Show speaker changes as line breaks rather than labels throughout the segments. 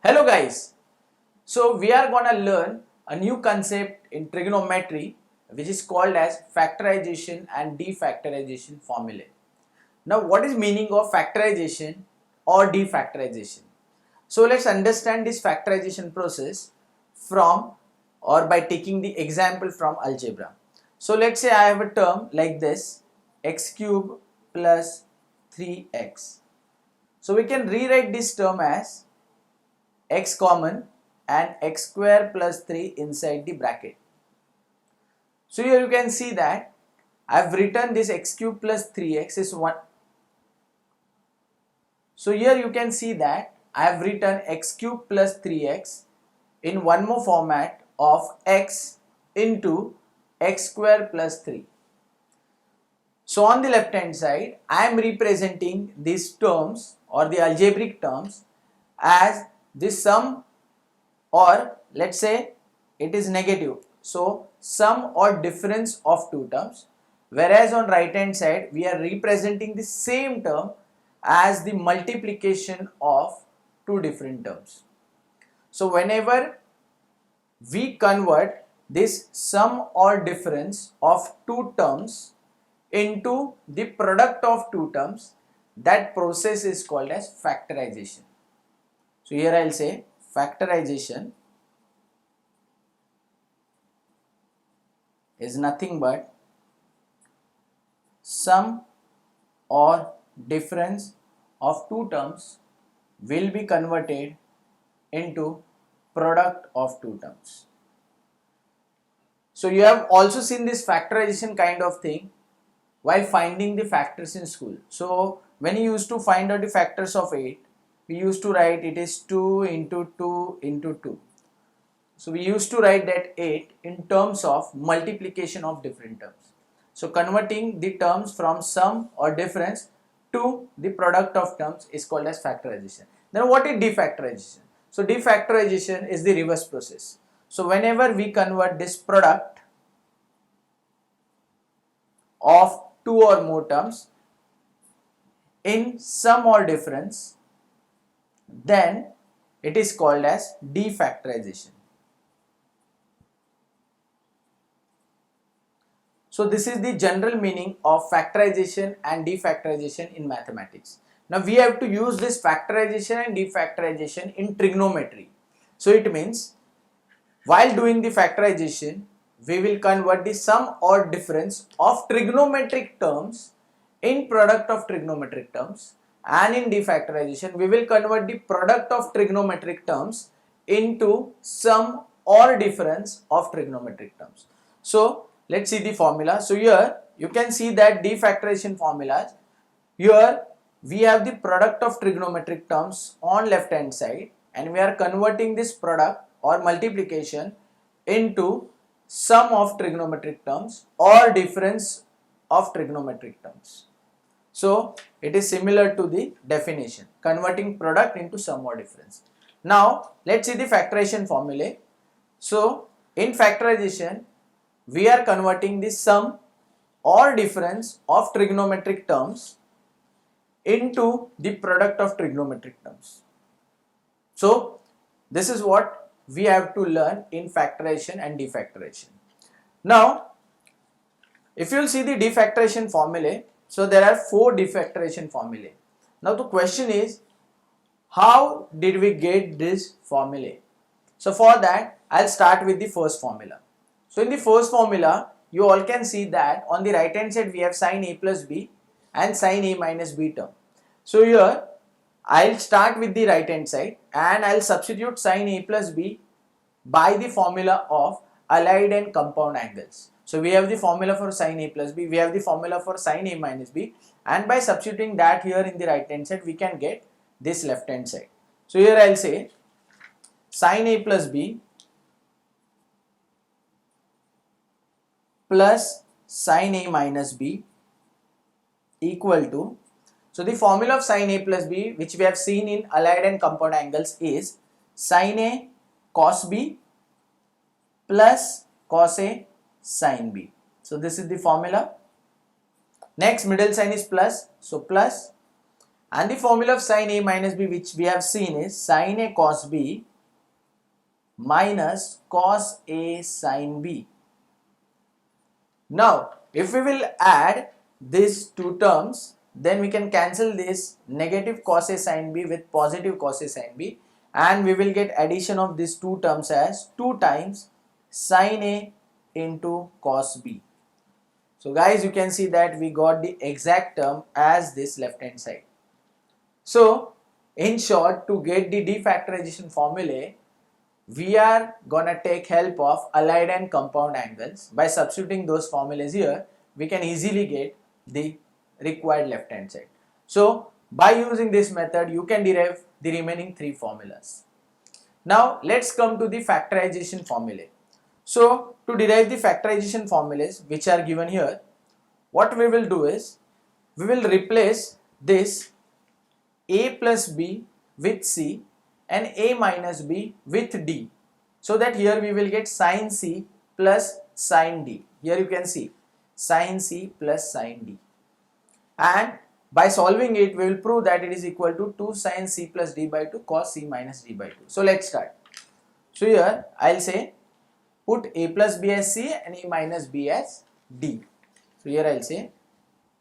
Hello guys, so we are gonna learn a new concept in trigonometry which is called as factorization and defactorization formulae. Now what is meaning of factorization or defactorization? So let's understand this factorization process from or by taking the example from algebra. So let's say I have a term like this, x cube plus 3x. So we can rewrite this term as x common and x square plus 3 inside the bracket. So here you can see that I have written this x cube plus 3x is 1. So here you can see that I have written x cube plus 3x in one more format of x into x square plus 3. So on the left hand side I am representing these terms or the algebraic terms as the sum, or let's say it is negative, so sum or difference of two terms, whereas on right hand side we are representing the same term as the multiplication of two different terms. So whenever we convert this sum or difference of two terms into the product of two terms, that process is called as factorization. So here I'll say factorization is nothing but sum or difference of two terms will be converted into product of two terms. So you have also seen this factorization kind of thing while finding the factors in school. So when you used to find out the factors of 8, we used to write it is 2 into 2 into 2. So we used to write that 8 in terms of multiplication of different terms. So converting the terms from sum or difference to the product of terms is called as factorization. Then what is defactorization? So defactorization is the reverse process. So whenever we convert this product of two or more terms in sum or difference, then it is called as defactorization. So this is the general meaning of factorization and defactorization in mathematics. Now we have to use this factorization and defactorization in trigonometry. So it means while doing the factorization, we will convert the sum or difference of trigonometric terms in product of trigonometric terms, and in defactorization we will convert the product of trigonometric terms into sum or difference of trigonometric terms. So let's see the formula. So here you can see that defactorization formulas. Here we have the product of trigonometric terms on left hand side, and we are converting this product or multiplication into sum of trigonometric terms or difference of trigonometric terms. So it is similar to the definition, converting product into sum or difference. Now let's see the factorization formulae. So in factorization we are converting the sum or difference of trigonometric terms into the product of trigonometric terms. So this is what we have to learn in factorization and defactorization. Now if you will see the defactorization formulae, so there are 4 defactorization formulae. Now the question is, how did we get this formulae? So for that I'll start with the first formula. So in the first formula you all can see that on the right hand side we have sin a plus b and sin a minus b term. So here I'll start with the right hand side and I'll substitute sin a plus b by the formula of allied and compound angles. So we have the formula for sin a plus b, we have the formula for sin a minus b, and by substituting that here in the right hand side we can get this left hand side. So here I'll say sin a plus b plus sin a minus b equal to, so the formula of sin a plus b which we have seen in allied and compound angles is sin a cos b plus cos a sin b. So this is the formula. Next middle sign is plus, so plus And the formula of sin A minus B, which we have seen, is sin A cos B minus cos A sin B. Now, if we will add these two terms, then we can cancel this negative cos A sin B with positive cos A sin B, and we will get addition of these two terms as 2 times sin A into cos B. So guys, you can see that we got the exact term as this left hand side. So in short, to get the defactorization formulae, we are gonna take help of allied and compound angles. By substituting those formulas here, we can easily get the required left hand side. So by using this method, you can derive the remaining 3 formulas. Now let's come to the factorization formulae. So to derive the factorization formulas which are given here, what we will do is, we will replace this A plus B with C and A minus B with D, so that here we will get sin C plus sin D. Here you can see sin C plus sin D, and by solving it we will prove that it is equal to 2 sin C plus D by 2 cos C minus D by 2. So let's start. So here I'll say put A plus B as C and A minus B as D. So here I'll say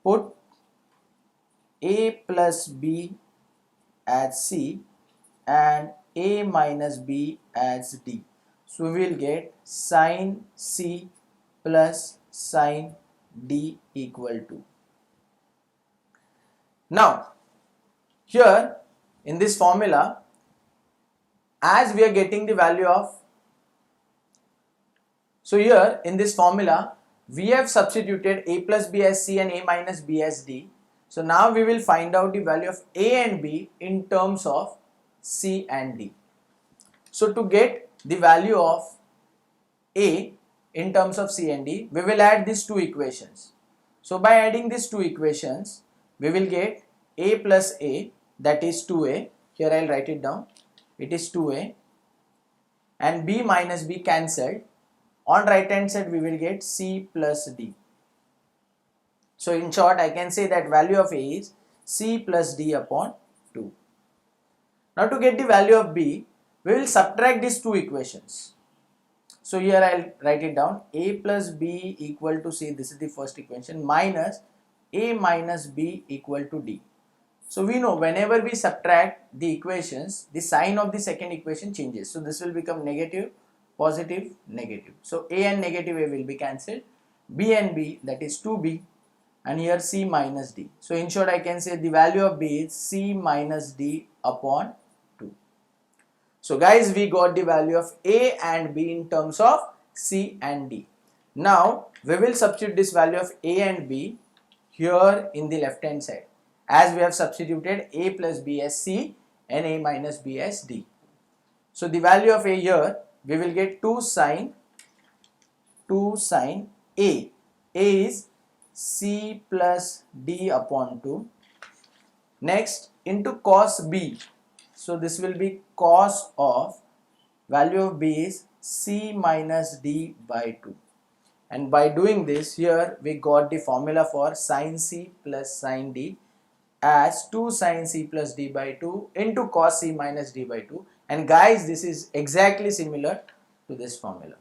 put A plus B as C and A minus B as D. So we will get sin C plus sin D equal to. Now here in this formula, as we are getting the value of, so here in this formula we have substituted A plus B as C and A minus B as D. So now we will find out the value of A and B in terms of C and D. So to get the value of A in terms of C and D, we will add these two equations. So by adding these two equations, we will get A plus A, that is 2A. Here I will write it down. It is 2A, and B minus B cancelled. On right hand side we will get C plus D. So in short, I can say that value of A is C plus D upon 2. Now to get the value of B, we will subtract these two equations. So here I will write it down. A plus B equal to C, this is the first equation, minus A minus B equal to D. So we know whenever we subtract the equations, the sign of the second equation changes. So this will become negative, positive, negative. So A and negative A will be cancelled. B and B, that is 2B, and here C minus D. So in short, I can say the value of B is C minus D upon 2. So guys, we got the value of A and B in terms of C and D. Now we will substitute this value of A and B here in the left hand side, as we have substituted A plus B as C and A minus B as D. So the value of A here, we will get 2 sin A. A is C plus D upon 2. Next, into cos B. So this will be cos of, value of B is C minus D by 2. And by doing this, here we got the formula for sin C plus sin D as 2 sin C plus D by 2 into cos C minus D by 2. And guys, this is exactly similar to this formula.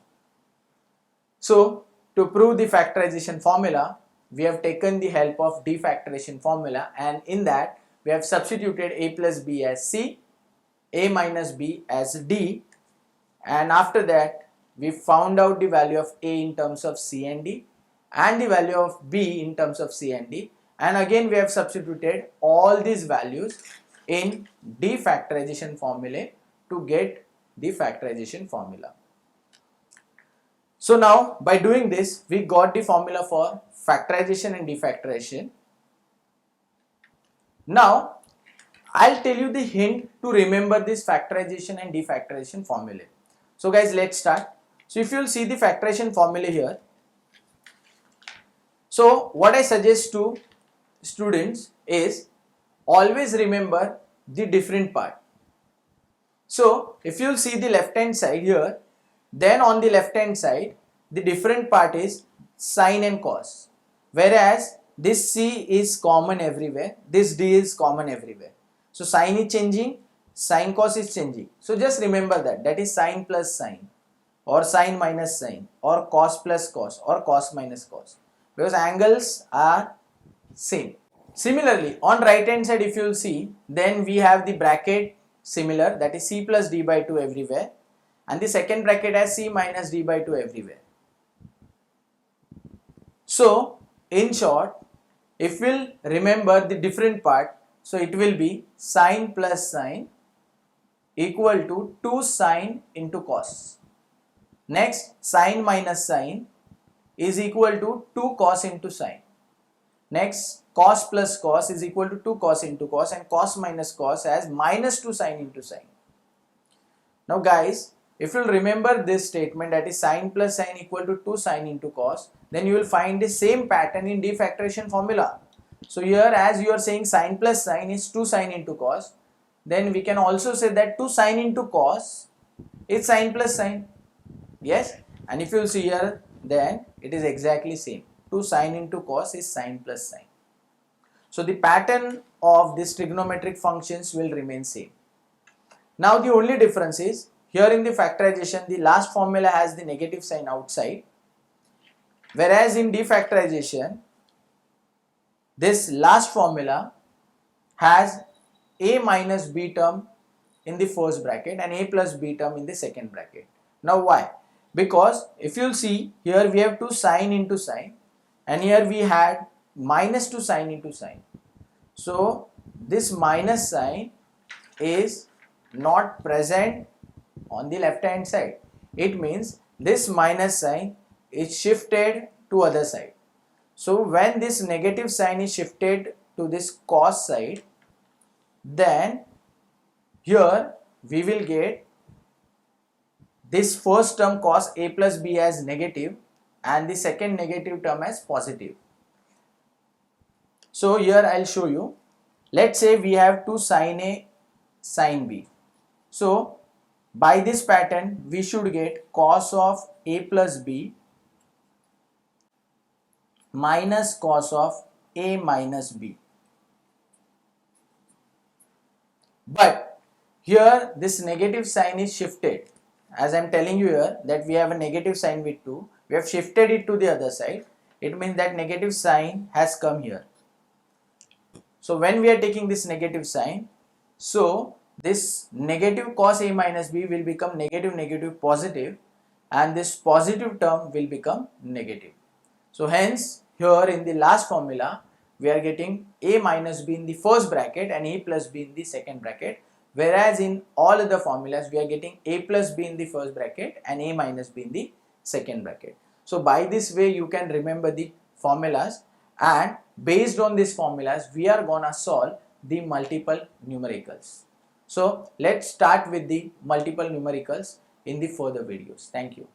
So to prove the factorization formula, we have taken the help of defactorization formula, and in that we have substituted A plus B as C, A minus B as D, and after that we found out the value of A in terms of C and D and the value of B in terms of C and D, and again we have substituted all these values in defactorization formulae to get the factorization formula. So now by doing this, we got the formula for factorization and defactorization. Now I'll tell you the hint to remember this factorization and defactorization formulae. So guys, let's start. So if you'll see the factorization formula here, so what I suggest to students is always remember the different part. So if you'll see the left hand side here, then on the left hand side the different part is sin and cos, whereas this C is common everywhere, this D is common everywhere. So sign is changing, sin cos is changing. So just remember that is sin plus sin, or sin minus sin, or cos plus cos, or cos minus cos, because angles are same. Similarly, on right hand side if you will see, then we have the bracket similar, that is C plus D by 2 everywhere, and the second bracket has C minus D by 2 everywhere. So in short, if we'll remember the different part, so it will be sin plus sin equal to 2 sin into cos. Next, sin minus sin is equal to 2 cos into sin. Next, cos plus cos is equal to 2 cos into cos, and cos minus cos as minus 2 sin into sin. Now guys, if you will remember this statement, that is sin plus sin equal to 2 sin into cos, then you will find the same pattern in defactorization formula. So here, as you are saying sin plus sin is 2 sin into cos, then we can also say that 2 sin into cos is sin plus sin. Yes, and if you will see here, then it is exactly same. 2 sin into cos is sin plus sin. So the pattern of these trigonometric functions will remain same. Now the only difference is, here in the factorization the last formula has the negative sign outside, whereas in defactorization this last formula has a minus b term in the first bracket and a plus b term in the second bracket. Now why? Because if you'll see, here we have 2 sin into sin, and here we had minus 2 sin into sin. So this minus sign is not present on the left hand side. It means this minus sign is shifted to other side. So when this negative sign is shifted to this cos side, then here we will get this first term cos a plus b as negative and the second negative term as positive. So here I'll show you. Let's say we have 2 sin a sin b. So by this pattern we should get cos of a plus b minus cos of a minus b. But here this negative sign is shifted. As I am telling you here that we have a negative sign with 2, we have shifted it to the other side. It means that negative sign has come here. So when we are taking this negative sign, so this negative cos a minus b will become negative negative positive, and this positive term will become negative. So hence here in the last formula we are getting a minus b in the first bracket and a plus b in the second bracket, whereas in all other formulas we are getting a plus b in the first bracket and a minus b in the second bracket. So by this way you can remember the formulas, and based on these formulas we are gonna solve the multiple numericals. So let's start with the multiple numericals in the further videos. Thank you.